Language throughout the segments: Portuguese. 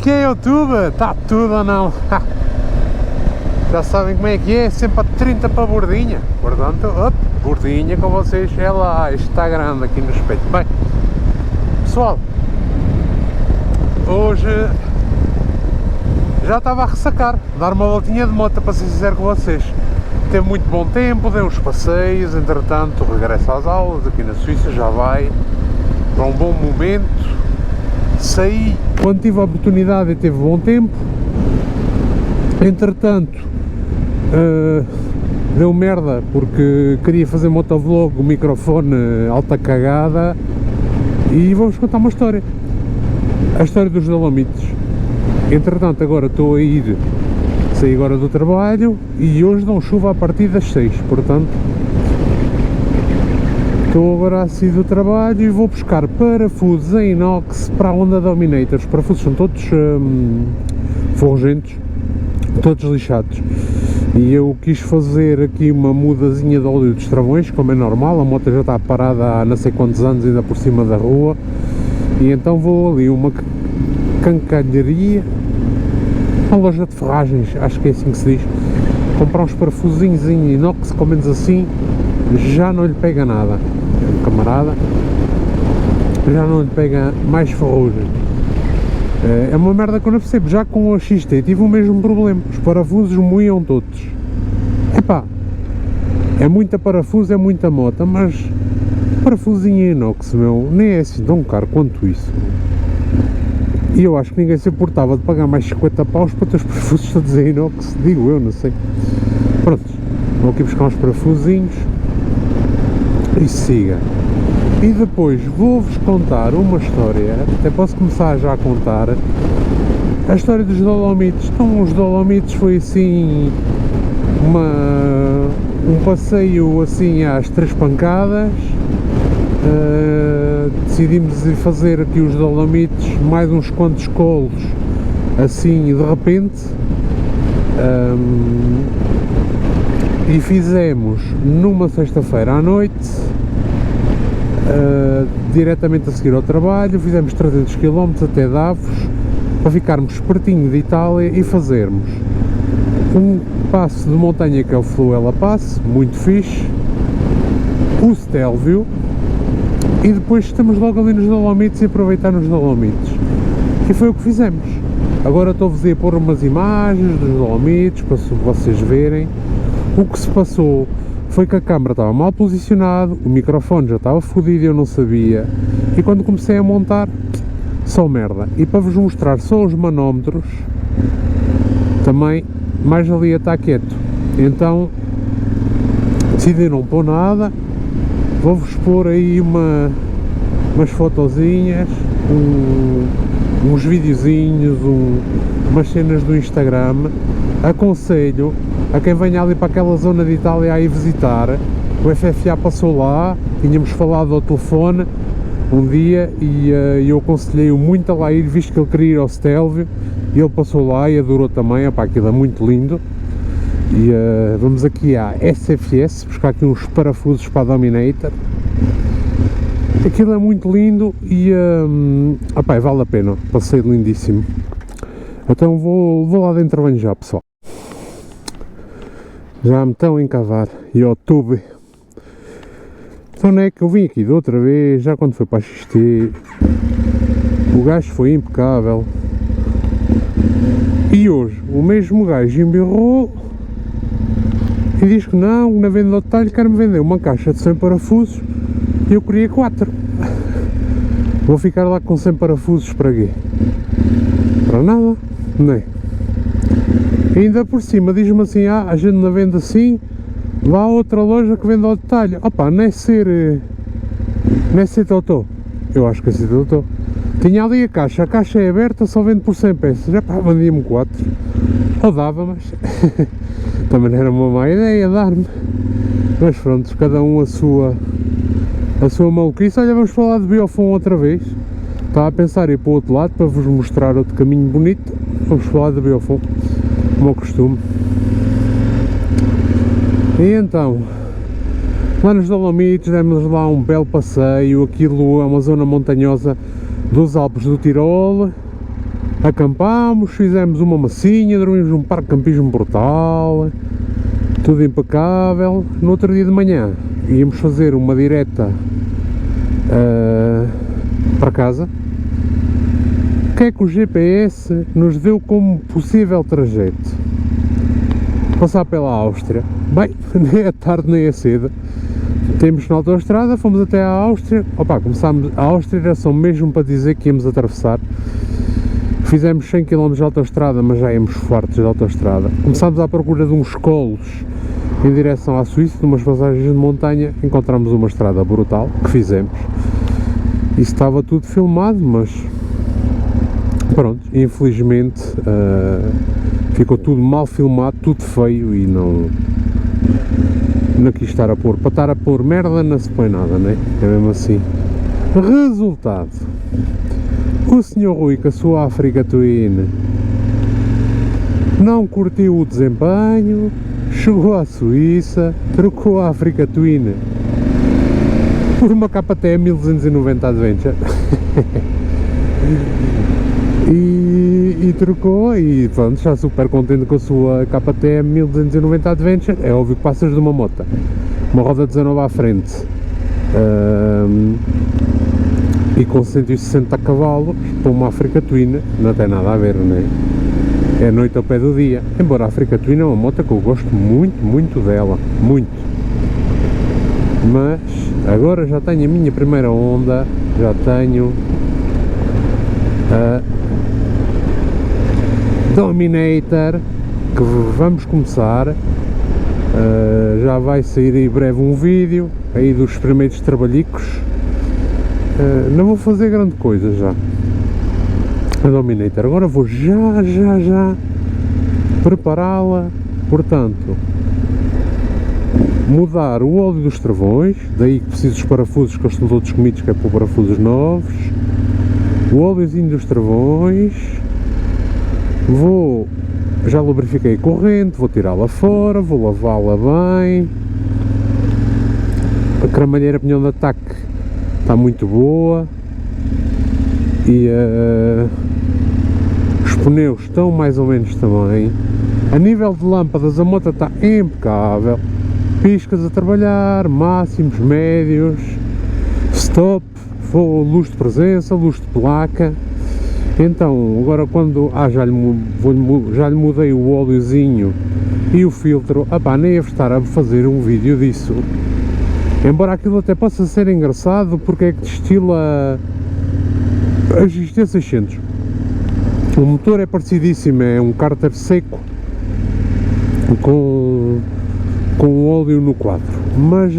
que é YouTube? Está tudo ou não? Já sabem como é que é, sempre a 30 para bordinha. Portanto, bordinha com vocês é lá, isto está grande aqui no espelho. Bem, pessoal, hoje já estava a ressacar, dar uma voltinha de moto, para ser sincero com vocês. Teve muito bom tempo, dei uns passeios, entretanto regresso às aulas aqui na Suíça, já vai para um bom momento. Saí quando tive a oportunidade e teve bom tempo, entretanto deu merda porque queria fazer motovlog, o microfone alta cagada, e vou-vos contar uma história, a história dos Dolomites. Entretanto agora estou a saí agora do trabalho e hoje dão chuva a partir das 6, portanto estou agora a sair do trabalho e vou buscar parafusos em inox para a Honda Dominator. Os parafusos são todos ferrugentos, todos lixados, e eu quis fazer aqui uma mudazinha de óleo dos travões, como é normal, a moto já está parada há não sei quantos anos ainda por cima da rua, e então vou ali uma cancalharia, uma loja de ferragens, acho que é assim que se diz, comprar uns parafusinhos em inox, com menos assim já não lhe pega nada, camarada, já não lhe pega mais ferrugem. É uma merda que eu não percebo. Já com a XT tive o mesmo problema, os parafusos moíam todos. Epá, é muita parafuso, é muita moto, mas parafusinho em inox, meu, nem é assim tão caro quanto isso. E eu acho que ninguém se importava de pagar mais 50 paus para ter os parafusos todos em inox, digo eu, não sei. Pronto, vou aqui buscar uns parafusinhos e siga. E depois vou-vos contar uma história, até posso começar já a contar a história dos Dolomites. Então, os Dolomites foi assim um passeio assim às 3 pancadas. Decidimos ir fazer aqui os Dolomites, mais uns quantos colos assim de repente, e fizemos numa sexta-feira à noite, diretamente a seguir ao trabalho. Fizemos 300 km até Davos, para ficarmos pertinho de Itália e fazermos um passo de montanha que é o Fluela Pass, muito fixe, o Stelvio, e depois estamos logo ali nos Dolomites e aproveitar nos Dolomites. E foi o que fizemos. Agora estou-vos a pôr umas imagens dos Dolomites para vocês verem. O que se passou foi que a câmera estava mal posicionada, o microfone já estava fodido e eu não sabia, e quando comecei a montar, só merda. E para vos mostrar só os manómetros, também mais ali a estar quieto. Então decidi não pôr nada. Vou-vos pôr aí umas fotozinhas, uns videozinhos, umas cenas do Instagram. Aconselho a quem venha ali para aquela zona de Itália a ir visitar. O FFA passou lá, tínhamos falado ao telefone um dia e eu aconselhei-o muito a lá ir, visto que ele queria ir ao Stelvio, e ele passou lá e adorou também. Opá, aquilo é muito lindo. E vamos aqui à SFS buscar aqui uns parafusos para a Dominator. Aquilo é muito lindo e opá, vale a pena, passeio lindíssimo. Então vou lá dentro bem já, pessoal. Já me estão a encavar, YouTube. Então não é que eu vim aqui de outra vez, já quando foi para a XT, o gajo foi impecável, e hoje o mesmo gajo embirrou e diz que não, na venda ao detalhe quer-me vender uma caixa de 100 parafusos e eu queria 4. Vou ficar lá com 100 parafusos para quê? Para nada, não é? E ainda por cima diz-me assim, a gente não vende assim, vá a outra loja que vende ao detalhe. Opa, não é ser totó. Eu acho que é ser totó. Tinha ali a caixa é aberta, só vende por 100 peças. Já pá, vendia-me 4. Ou dava, mas também não era uma má ideia dar-me. Mas pronto, cada um a sua maluquice. Olha, vamos falar de Biofon outra vez. Estava a pensar em ir para o outro lado para vos mostrar outro caminho bonito. Vamos falar de Biofon, como ao costume. E então, lá nos Dolomites demos lá um belo passeio. Aquilo é uma zona montanhosa dos Alpes do Tirol, acampámos, fizemos uma massinha, dormimos num parque de campismo brutal, tudo impecável. No outro dia de manhã íamos fazer uma direta para casa. O que é que o GPS nos deu como possível trajeto? Passar pela Áustria. Bem, nem é tarde nem é cedo. Temos na autoestrada, fomos até a Áustria. Opa, começámos, a Áustria era só mesmo para dizer que íamos atravessar. Fizemos 100 km de autoestrada, mas já íamos fartos de autoestrada. Começámos à procura de uns colos em direção à Suíça, de umas passagens de montanha. Encontramos uma estrada brutal, que fizemos. Isso estava tudo filmado, mas pronto, infelizmente ficou tudo mal filmado, tudo feio e não quis estar a pôr. Para estar a pôr merda não se põe nada, né? É mesmo assim. Resultado: o Sr. Rui, com a sua Africa Twin, não curtiu o desempenho, chegou à Suíça, trocou a Africa Twin por uma KTM 1290 Adventure e trocou, e pronto, está super contente com a sua KTM 1290 Adventure. É óbvio que passas de uma moto, uma roda 19 à frente e com 160 cavalos para uma Africa Twin, não tem nada a ver, né? É noite ao pé do dia. Embora a Africa Twin é uma moto que eu gosto muito, muito dela, muito. Mas agora já tenho a minha primeira Honda, já tenho a Dominator, que vamos começar. Já vai sair em breve um vídeo aí dos primeiros trabalhicos. Não vou fazer grande coisa já. A Dominator, agora vou já prepará-la, portanto, mudar o óleo dos travões, daí que preciso dos parafusos, que eles estão todos comidos, que é para parafusos novos, o óleozinho dos travões, já lubrifiquei a corrente, vou tirá-la fora, vou lavá-la bem, a cremalheira pinhão de ataque está muito boa e os pneus estão mais ou menos também. A nível de lâmpadas a moto está impecável, piscas a trabalhar, máximos, médios, stop, luz de presença, luz de placa. Então agora quando já lhe mudei o óleozinho e o filtro, nem ia estar a fazer um vídeo disso, embora aquilo até possa ser engraçado, porque é que destila a XT600. O motor é parecidíssimo, é um cárter seco com óleo no quadro, mas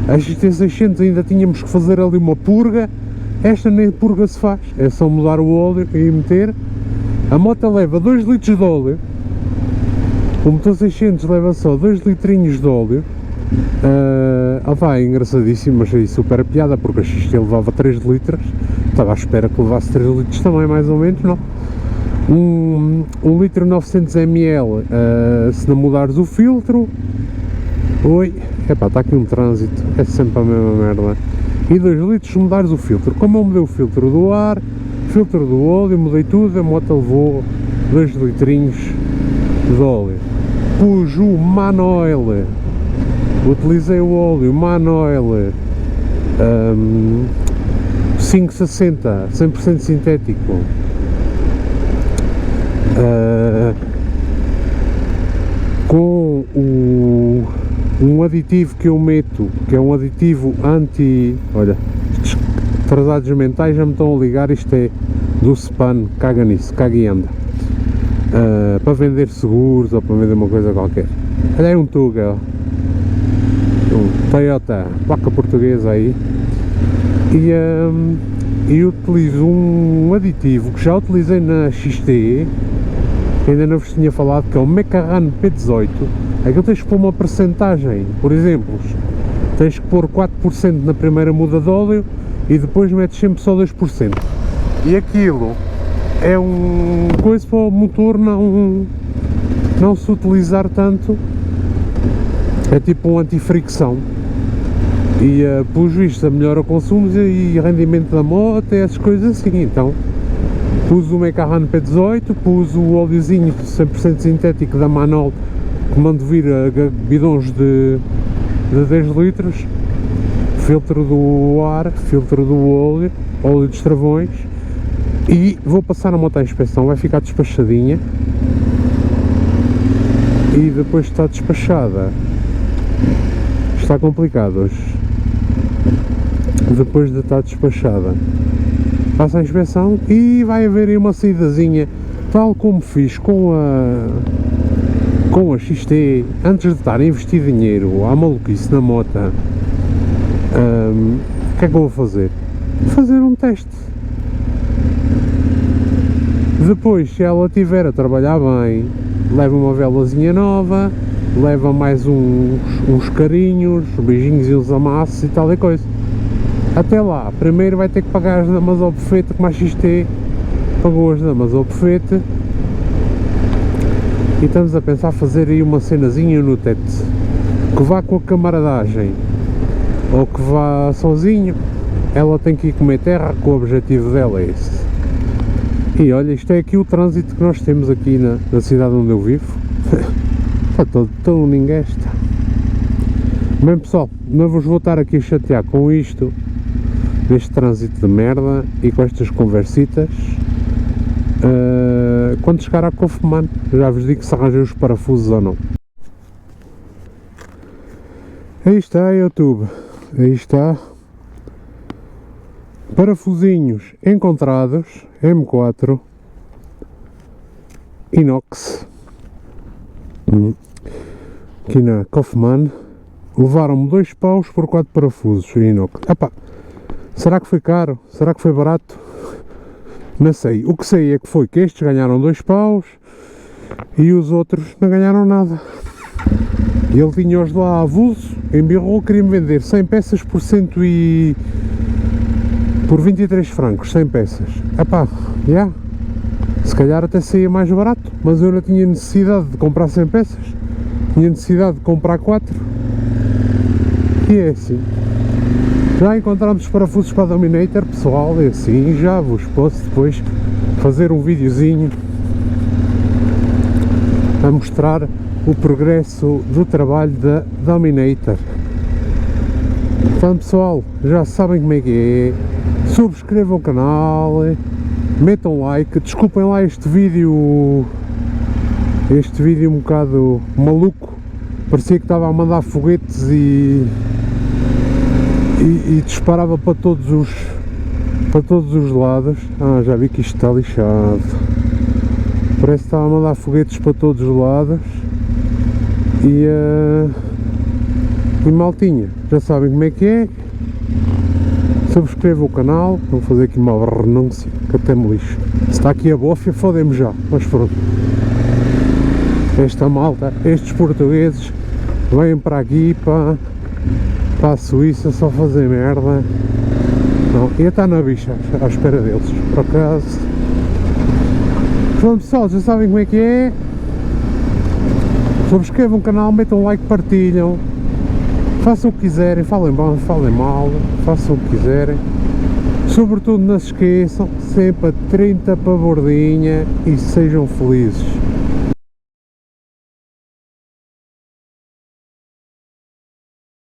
a XT600 ainda tínhamos que fazer ali uma purga. Esta nem purga se faz, é só mudar o óleo e meter. A moto leva 2 litros de óleo, o motor 600 leva só 2 litrinhos de óleo. É engraçadíssimo, achei super piada, porque a XT levava 3 litros, estava à espera que levasse 3 litros também, mais ou menos, não? 1 litro 900 ml, se não mudares o filtro, está aqui um trânsito, é sempre a mesma merda. E 2 litros se mudares o filtro. Como eu mudei o filtro do ar, filtro do óleo, mudei tudo, a moto levou 2 litrinhos de óleo. Pus o Manoil, utilizei o óleo Manoil 560, 100% sintético, com um aditivo que eu meto, que é um aditivo olha, estes atrasados mentais já me estão a ligar, isto é do SPAN, caga nisso, caga e anda, para vender seguros ou para vender uma coisa qualquer. Olha aí um Tuga, um Toyota, placa portuguesa aí, e utilizo um aditivo que já utilizei na XT, que ainda não vos tinha falado, que é o Mecaran P18. Aquilo tens que pôr uma percentagem, por exemplo, tens que pôr 4% na primeira muda de óleo e depois metes sempre só 2%. E aquilo é um coisa para o motor não se utilizar tanto, é tipo um anti-fricção. E pelos vistos melhora o consumo e rendimento da moto e essas coisas assim. Então Pus o Mecahan P18, pus o óleozinho 100% sintético da Manol, que mando vir a bidões de 10 litros, filtro do ar, filtro do óleo dos travões, e vou passar a moto à inspeção. Vai ficar despachadinha, e depois de estar despachada, está complicado hoje, depois de estar despachada, passa a inspeção e vai haver aí uma saídazinha, tal como fiz com a XT, antes de estar a investir dinheiro à maluquice na moto. O que é que eu vou fazer? Fazer um teste. Depois, se ela estiver a trabalhar bem, leva uma velazinha nova, leva mais uns carinhos, beijinhos e uns amassos e tal e coisa. Até lá, primeiro vai ter que pagar as damas ao bufete, como a XT pagou as damas ao bufete, e estamos a pensar fazer aí uma cenazinha no teto, que vá com a camaradagem ou que vá sozinho. Ela tem que ir comer terra, que o objetivo dela é esse. E olha, isto é aqui o trânsito que nós temos aqui na cidade onde eu vivo. Está todo ninguém está. Bem pessoal, não vos vou estar aqui a chatear com isto, neste trânsito de merda e com estas conversitas. Quando chegar à Kaufmann, já vos digo se arranjei os parafusos ou não. Aí está, YouTube, aí está. Parafusinhos encontrados, M4 inox, aqui na Kaufmann. Levaram-me 2 paus por 4 parafusos inox. Epá, será que foi caro? Será que foi barato? Não sei. O que sei é que foi que estes ganharam 2 paus e os outros não ganharam nada. E ele tinha-os lá a avulso, embirrou, queria-me vender 100 peças por 23 francos, 100 peças. Epá, yeah. Se calhar até saía mais barato, mas eu não tinha necessidade de comprar 100 peças, tinha necessidade de comprar 4. E é assim. Já encontramos os parafusos para a Dominator, pessoal, é assim. Já vos posso depois fazer um videozinho a mostrar o progresso do trabalho da Dominator. Então pessoal, já sabem como é que é. Subscrevam o canal, metam like, desculpem lá este vídeo um bocado maluco, parecia que estava a mandar foguetes e disparava para todos os lados. Já vi que isto está lixado, parece que estava a mandar foguetes para todos os lados. E maltinha, já sabem como é que é. Subscrevam o canal, vou fazer aqui uma renúncia que até me lixo. Se está aqui a bófia, fodem-me já, mas pronto. Esta malta, estes portugueses vêm para aqui, para a Suíça, só fazer merda. Não, ia estar na bicha à espera deles, por acaso. Pronto pessoal, já sabem como é que é. Subscrevam o canal, metam um like, partilham. Façam o que quiserem, falem bem, falem mal, façam o que quiserem. Sobretudo não se esqueçam, sempre a 30 para a bordinha e sejam felizes.